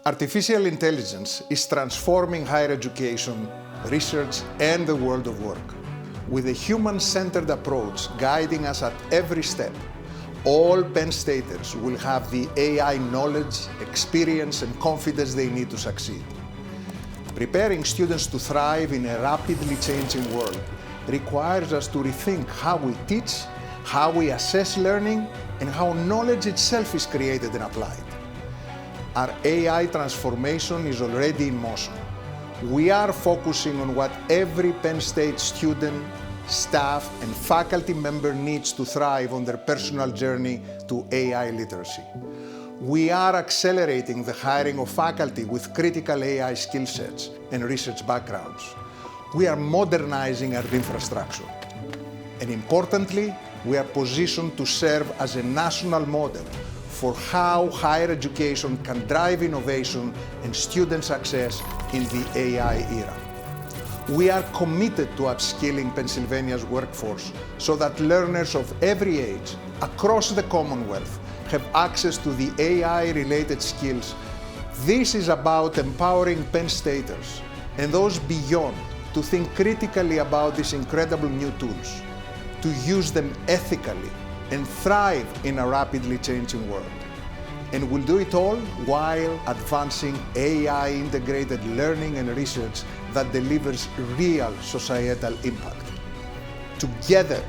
Artificial intelligence is transforming higher education, research, and the world of work. With a human-centered approach guiding us at every step, all Penn Staters will have the AI knowledge, experience, and confidence they need to succeed. Preparing students to thrive in a rapidly changing world requires us to rethink how we teach, how we assess learning, and how knowledge itself is created and applied. Our AI transformation is already in motion. We are focusing on what every Penn State student, staff, and faculty member needs to thrive on their personal journey to AI literacy. We are accelerating the hiring of faculty with critical AI skill sets and research backgrounds. We are modernizing our infrastructure. And importantly, we are positioned to serve as a national model for how higher education can drive innovation and student success in the AI era. We are committed to upskilling Pennsylvania's workforce so that learners of every age across the Commonwealth have access to the AI-related skills. This is about empowering Penn Staters and those beyond to think critically about these incredible new tools, to use them ethically and thrive in a rapidly changing world. And we'll do it all while advancing AI-integrated learning and research that delivers real societal impact. Together,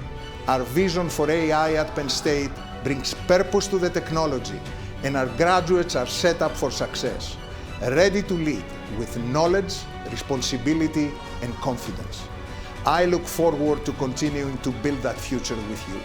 our vision for AI at Penn State brings purpose to the technology, and our graduates are set up for success, ready to lead with knowledge, responsibility, and confidence. I look forward to continuing to build that future with you.